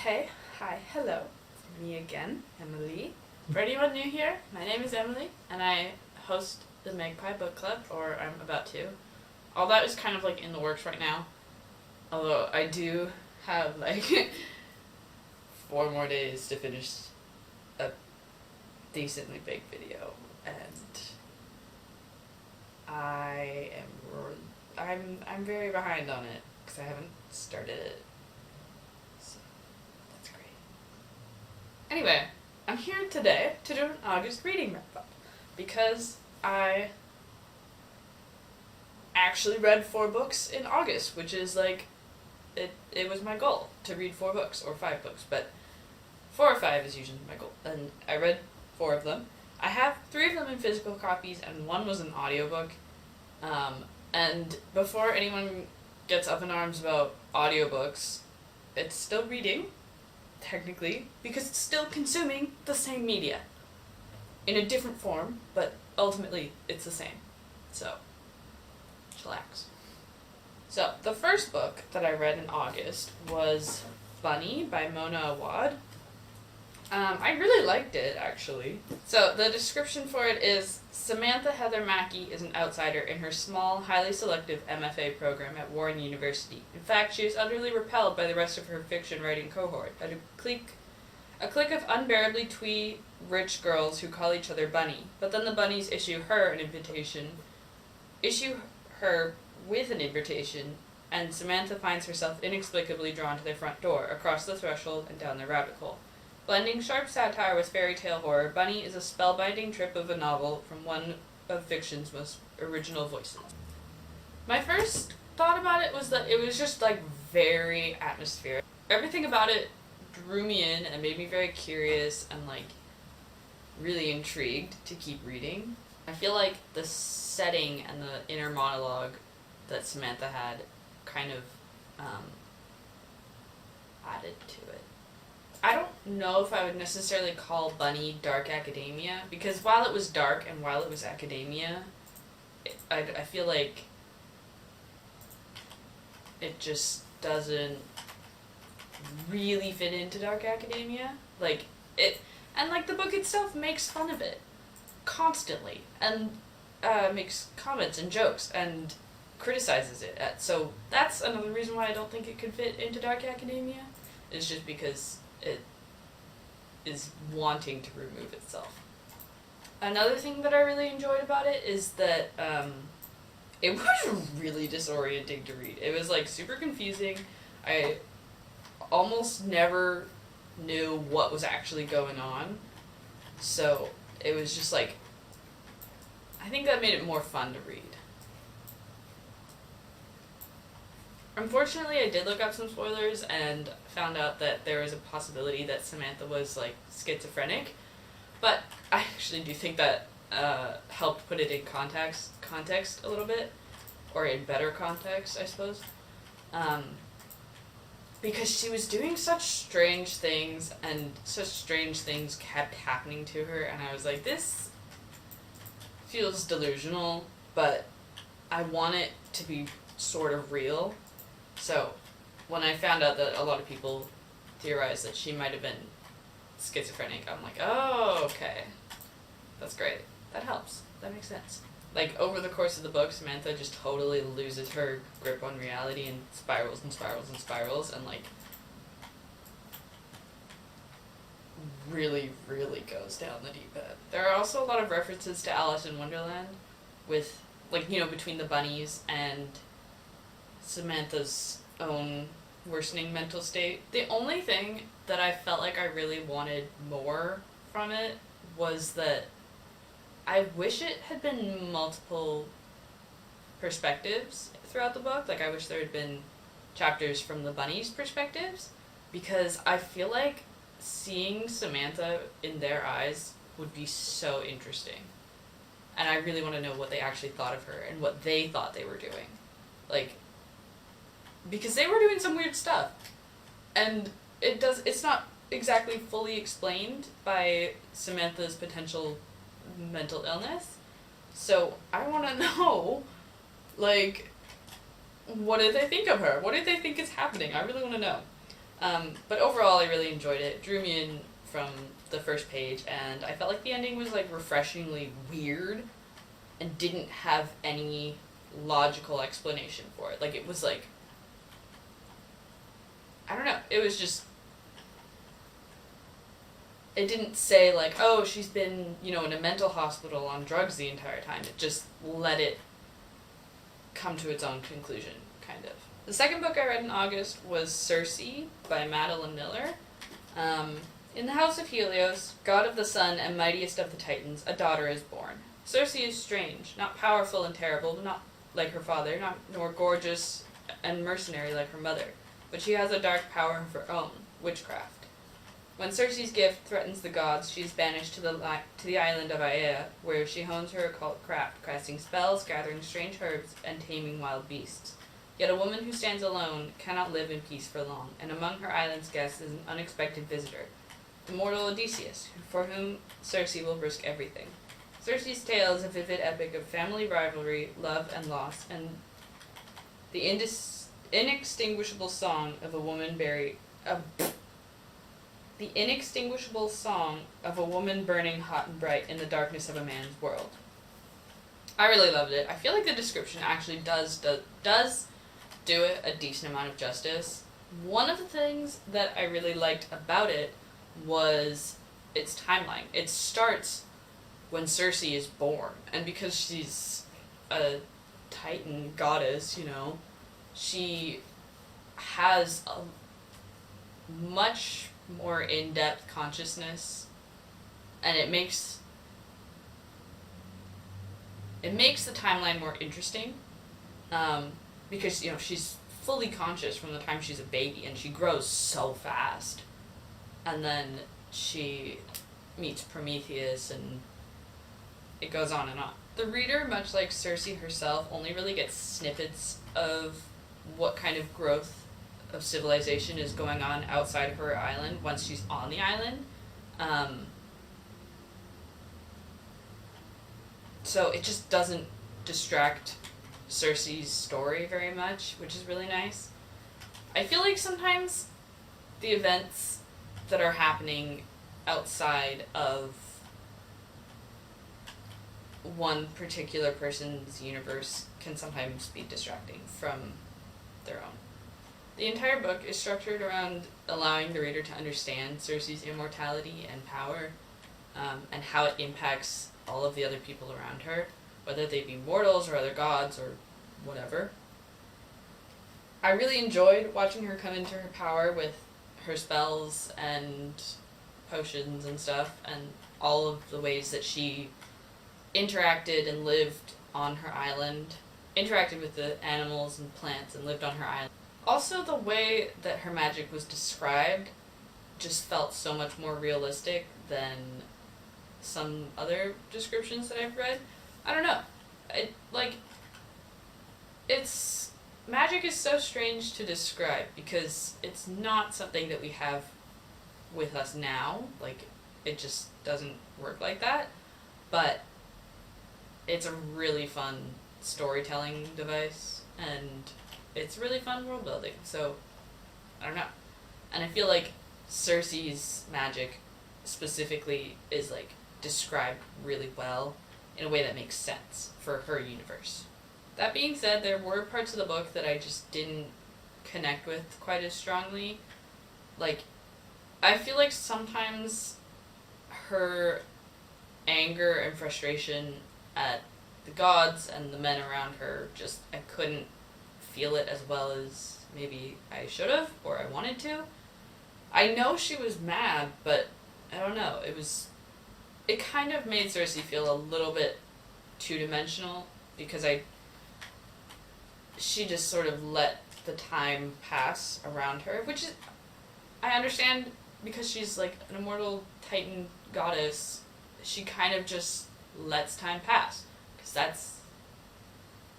Okay, hi, hello, it's me again, Emily. For anyone new here, my name is Emily, and I host the Magpie Book Club, or I'm about to. All that is kind of like in the works right now, although I do have like 4 more days to finish a decently big video, and I'm very behind on it because I haven't started it. So that's great. Anyway, I'm here today to do an August reading wrap-up because I actually read 4 books in August, which is like it was my goal to read 4 books or 5 books, but 4 or 5 is usually my goal, and I read 4 of them. I have 3 of them in physical copies, and 1 was an audiobook. And before anyone gets up in arms about audiobooks, it's still reading, technically, because it's still consuming the same media. In a different form, but ultimately it's the same. So, chillax. So, the first book that I read in August was Bunny by Mona Awad. I really liked it, actually. So, the description for it is, Samantha Heather Mackey is an outsider in her small, highly selective MFA program at Warren University. In fact, she is utterly repelled by the rest of her fiction-writing cohort, a clique of unbearably twee, rich girls who call each other Bunny. But then the Bunnies issue her with an invitation, and Samantha finds herself inexplicably drawn to their front door, across the threshold, and down the rabbit hole. Blending sharp satire with fairy tale horror, Bunny is a spellbinding trip of a novel from one of fiction's most original voices. My first thought about it was that it was just like very atmospheric. Everything about it drew me in and made me very curious and like really intrigued to keep reading. I feel like the setting and the inner monologue that Samantha had kind of added to it. I don't know if I would necessarily call Bunny dark academia, because while it was dark and while it was academia, I feel like it just doesn't really fit into dark academia. Like, the book itself makes fun of it constantly, and makes comments and jokes, and criticizes it. So that's another reason why I don't think it could fit into dark academia, is just because it is wanting to remove itself. Another thing that I really enjoyed about it is that it was really disorienting to read. It was like super confusing. I almost never knew what was actually going on. So it was just like, I think that made it more fun to read. Unfortunately, I did look up some spoilers and found out that there was a possibility that Samantha was, like, schizophrenic. But I actually do think that helped put it in context a little bit. Or in better context, I suppose. Because she was doing such strange things, and such strange things kept happening to her, and I was like, this feels delusional, but I want it to be sort of real. So, when I found out that a lot of people theorized that she might have been schizophrenic, I'm like, oh, okay. That's great. That helps. That makes sense. Like, over the course of the book, Samantha just totally loses her grip on reality and spirals and spirals and spirals, and, like, really, really goes down the deep end. There are also a lot of references to Alice in Wonderland with, like, you know, between the bunnies and Samantha's own worsening mental state. The only thing that I felt like I really wanted more from it was that I wish it had been multiple perspectives throughout the book. Like, I wish there had been chapters from the bunnies' perspectives, because I feel like seeing Samantha in their eyes would be so interesting. And I really want to know what they actually thought of her and what they thought they were doing. Like, because they were doing some weird stuff. And it's not exactly fully explained by Samantha's potential mental illness. So I want to know, like, what did they think of her? What did they think is happening? I really want to know. But overall, I really enjoyed it. It drew me in from the first page, and I felt like the ending was like refreshingly weird and didn't have any logical explanation for it. Like, it was like, I don't know, it was just, it didn't say like, oh, she's been, you know, in a mental hospital on drugs the entire time. It just let it come to its own conclusion, kind of. The second book I read in August was Circe by Madeline Miller. In the house of Helios, god of the sun and mightiest of the Titans, a daughter is born. Circe is strange, not powerful and terrible, not like her father, nor gorgeous and mercenary like her mother, but she has a dark power of her own, witchcraft. When Circe's gift threatens the gods, she is banished to the island of Aiaia, where she hones her occult craft, casting spells, gathering strange herbs, and taming wild beasts. Yet a woman who stands alone cannot live in peace for long, and among her island's guests is an unexpected visitor, the mortal Odysseus, for whom Circe will risk everything. Circe's tale is a vivid epic of family rivalry, love, and loss, and the inextinguishable song of a woman the inextinguishable song of a woman burning hot and bright in the darkness of a man's world. I really loved it. I feel like the description actually does do it a decent amount of justice. One of the things that I really liked about it was its timeline. It starts when Circe is born, and because she's a Titan goddess, you know, she has a much more in-depth consciousness, and it makes the timeline more interesting, because, you know, she's fully conscious from the time she's a baby, and she grows so fast, and then she meets Prometheus, and it goes on and on. The reader, much like Circe herself, only really gets snippets of what kind of growth of civilization is going on outside of her island once she's on the island. So it just doesn't distract Circe's story very much, which is really nice. I feel like sometimes the events that are happening outside of one particular person's universe can sometimes be distracting from their own. The entire book is structured around allowing the reader to understand Circe's immortality and power, and how it impacts all of the other people around her, whether they be mortals or other gods or whatever. I really enjoyed watching her come into her power with her spells and potions and stuff, and all of the ways that she interacted and lived on her island, interacted with the animals and plants and lived on her island. Also, the way that her magic was described just felt so much more realistic than some other descriptions that I've read. I don't know. Magic is so strange to describe because it's not something that we have with us now. Like, it just doesn't work like that. But it's a really fun storytelling device, and it's really fun world building, so I don't know. And I feel like Circe's magic specifically is like described really well in a way that makes sense for her universe. That being said, there were parts of the book that I just didn't connect with quite as strongly. Like, I feel like sometimes her anger and frustration at the gods and the men around her, just, I couldn't feel it as well as maybe I should have or I wanted to. I know she was mad, but I don't know. It kind of made Circe feel a little bit two-dimensional because she just sort of let the time pass around her, which is, I understand, because she's like an immortal Titan goddess, she kind of just lets time pass, because that's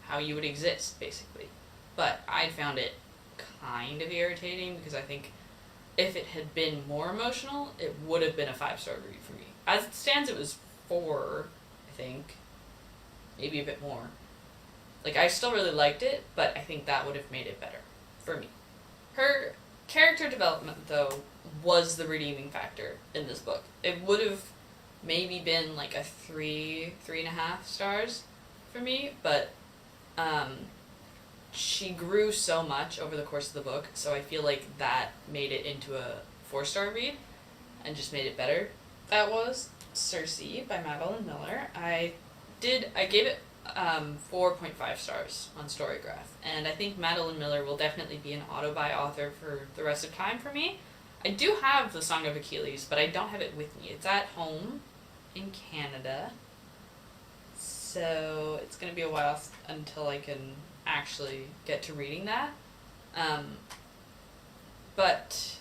how you would exist, basically. But I found it kind of irritating, because I think if it had been more emotional, it would have been a 5-star read for me. As it stands, it was 4, I think. Maybe a bit more. Like, I still really liked it, but I think that would have made it better for me. Her character development, though, was the redeeming factor in this book. It would have maybe been like a 3.5 stars for me, but she grew so much over the course of the book, so I feel like that made it into a 4-star read and just made it better. That was Circe by Madeline Miller. I gave it 4.5 stars on Storygraph, and I think Madeline Miller will definitely be an auto-buy author for the rest of time for me. I do have the Song of Achilles, but I don't have it with me. It's at home in Canada, so it's going to be a while until I can actually get to reading that. But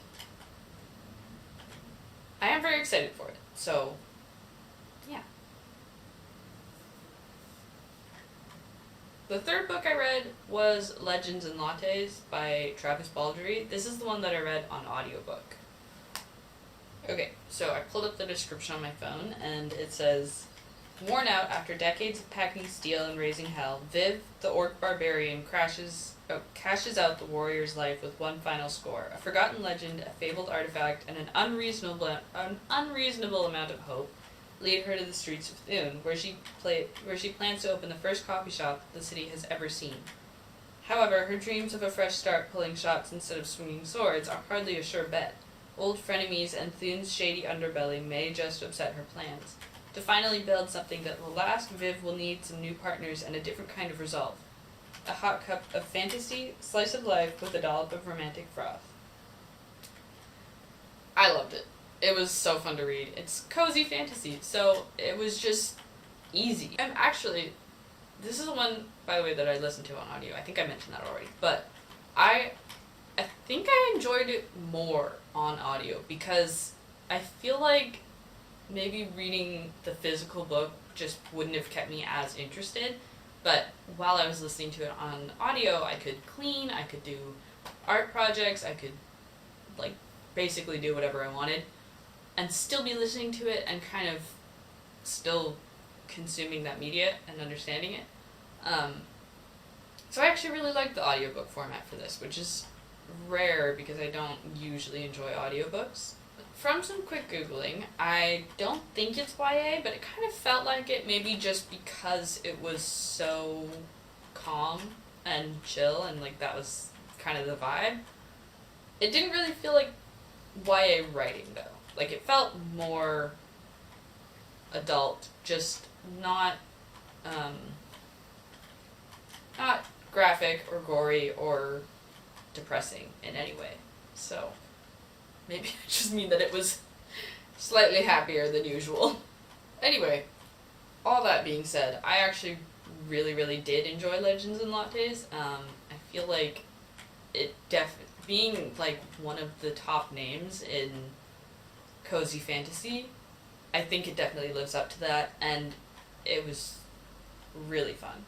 I am very excited for it, so yeah. The third book I read was Legends and Lattes by Travis Baldree. This is the one that I read on audiobook. Okay, so I pulled up the description on my phone, and it says, worn out after decades of packing steel and raising hell, Viv, the orc barbarian, cashes out the warrior's life with one final score. A forgotten legend, a fabled artifact, and an unreasonable amount of hope lead her to the streets of Thune, where she plans to open the first coffee shop the city has ever seen. However, her dreams of a fresh start pulling shots instead of swinging swords are hardly a sure bet. Old frenemies and Thune's shady underbelly may just upset her plans. To finally build something that will last, Viv will need some new partners and a different kind of resolve. A hot cup of fantasy, slice of life with a dollop of romantic froth. I loved it. It was so fun to read. It's cozy fantasy, so it was just easy. And actually, this is the one, by the way, that I listened to on audio. I think I mentioned that already. But I think I enjoyed it more on audio because I feel like maybe reading the physical book just wouldn't have kept me as interested. But while I was listening to it on audio, I could clean, I could do art projects, I could basically do whatever I wanted and still be listening to it and kind of still consuming that media and understanding it. So I actually really like the audiobook format for this, which is rare because I don't usually enjoy audiobooks. From some quick Googling, I don't think it's YA, but it kind of felt like it, maybe just because it was so calm and chill and that was kind of the vibe. It didn't really feel like YA writing though. It felt more adult, just not graphic or gory or depressing in any way. So maybe I just mean that it was slightly happier than usual. Anyway, all that being said, I actually really, really did enjoy Legends and Lattes. I feel like it being one of the top names in cozy fantasy, I think it definitely lives up to that, and it was really fun.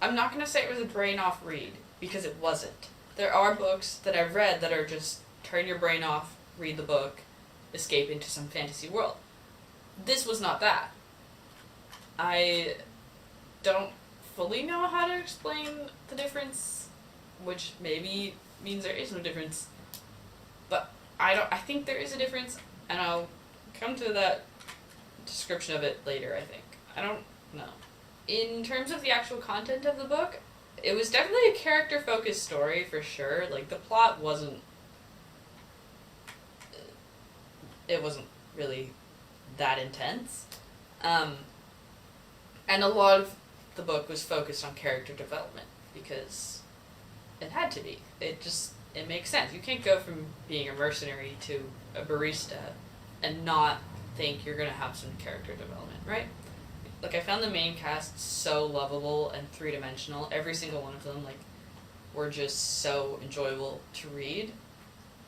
I'm not going to say it was a brain-off read, because it wasn't. There are books that I've read that are just turn your brain off, read the book, escape into some fantasy world. This was not that. I don't fully know how to explain the difference, which maybe means there is no difference, but I think there is a difference, and I'll come to that description of it later, I think. I don't know. In terms of the actual content of the book, it was definitely a character-focused story, for sure. The plot wasn't really that intense. And a lot of the book was focused on character development, because it had to be. It makes sense. You can't go from being a mercenary to a barista and not think you're going to have some character development, right? I found the main cast so lovable and three-dimensional. Every single one of them, were just so enjoyable to read.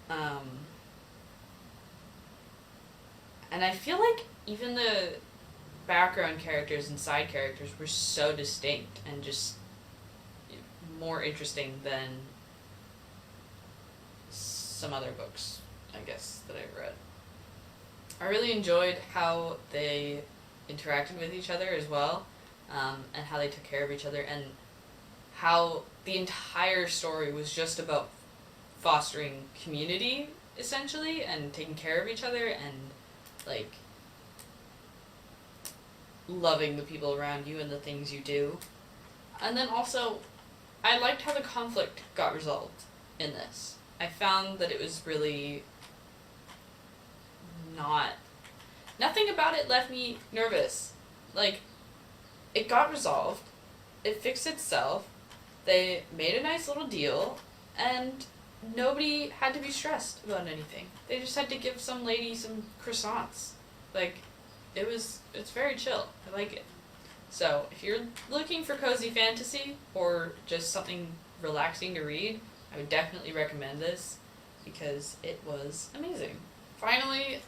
And I feel like even the background characters and side characters were so distinct and just more interesting than some other books, I guess, that I've read. I really enjoyed how they interacted with each other as well, and how they took care of each other, and how the entire story was just about fostering community, essentially, and taking care of each other, and, like, loving the people around you and the things you do. And then also, I liked how the conflict got resolved in this. I found that it was really nothing about it left me nervous. Like, it got resolved, it fixed itself, they made a nice little deal, and nobody had to be stressed about anything. They just had to give some lady some croissants. Like, it's very chill. I like it. So, if you're looking for cozy fantasy, or just something relaxing to read, I would definitely recommend this, because it was amazing. Finally,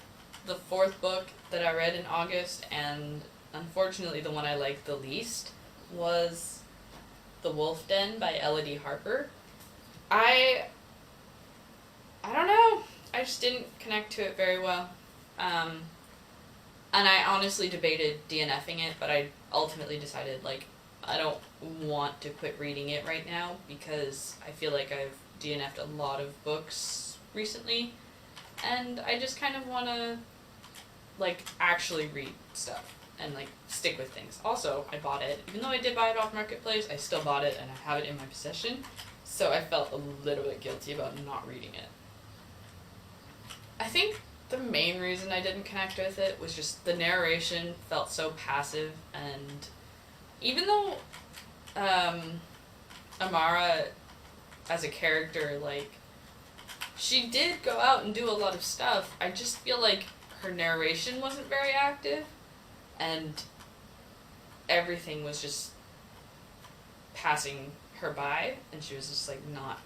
the fourth book that I read in August, and unfortunately the one I liked the least, was The Wolf Den by Elodie Harper. I don't know. I just didn't connect to it very well. And I honestly debated DNFing it, but I ultimately decided, like, I don't want to quit reading it right now, because I feel like I've DNF'd a lot of books recently, and I just kind of want to, like, actually read stuff and, like, stick with things. Also, I bought it. Even though I did buy it off Marketplace, I still bought it, and I have it in my possession, so I felt a little bit guilty about not reading it. I think the main reason I didn't connect with it was just the narration felt so passive, and even though Amara as a character, like, she did go out and do a lot of stuff, I just feel like her narration wasn't very active, and everything was just passing her by, and she was just, like, not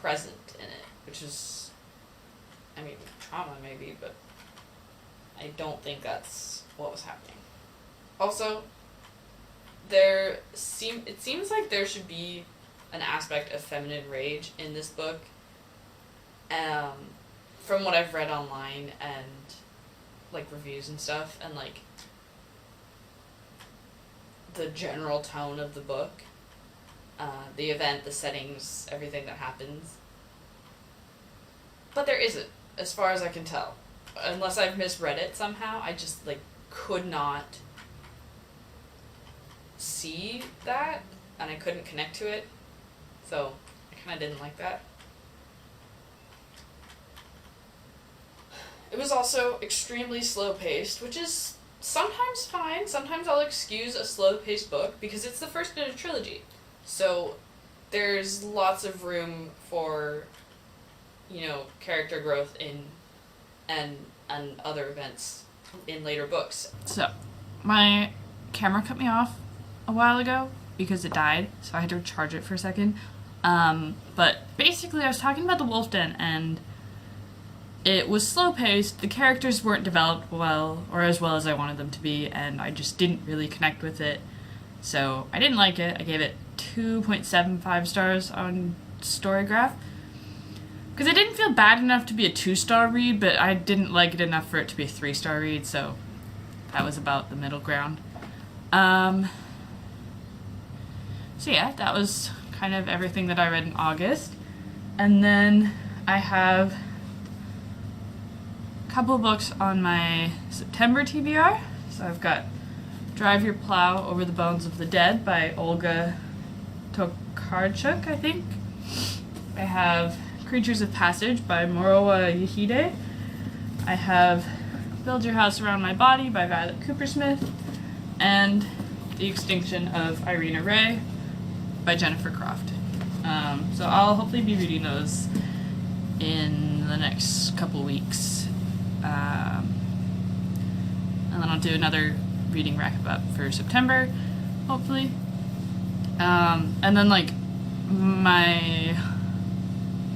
present in it, which is, I mean, trauma maybe, but I don't think that's what was happening. Also, it seems like there should be an aspect of feminine rage in this book, from what I've read online and, like, reviews and stuff, and, like, the general tone of the book, the event, the settings, everything that happens. But there isn't, as far as I can tell. Unless I've misread it somehow, I just, like, could not see that, and I couldn't connect to it, so I kind of didn't like that. It was also extremely slow-paced, which is sometimes fine. Sometimes I'll excuse a slow-paced book, because it's the first in a trilogy. So there's lots of room for, you know, character growth and other events in later books. So, my camera cut me off a while ago because it died, so I had to charge it for a second. But basically I was talking about The Wolf Den, and it was slow-paced, the characters weren't developed well, or as well as I wanted them to be, and I just didn't really connect with it. So I didn't like it. I gave it 2.75 stars on Storygraph, because I didn't feel bad enough to be a 2-star read, but I didn't like it enough for it to be a 3-star read, so that was about the middle ground. So yeah, that was kind of everything that I read in August. And then I have a couple of books on my September TBR. So I've got Drive Your Plow Over the Bones of the Dead by Olga Tokarczuk, I think. I have Creatures of Passage by Morowa Yejide. I have Build Your House Around My Body by Kupersmith. And The Extinction of Irena by Jennifer Croft. So I'll hopefully be reading those in the next couple weeks. And then I'll do another reading wrap-up for September, hopefully. And then, like, my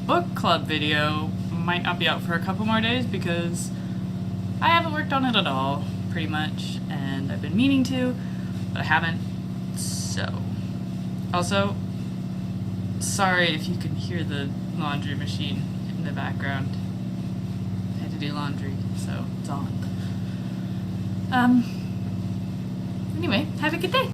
book club video might not be out for a couple more days because I haven't worked on it at all, pretty much, and I've been meaning to, but I haven't, so. Also, sorry if you can hear the laundry machine in the background. I had to do laundry, so it's on. Anyway, have a good day.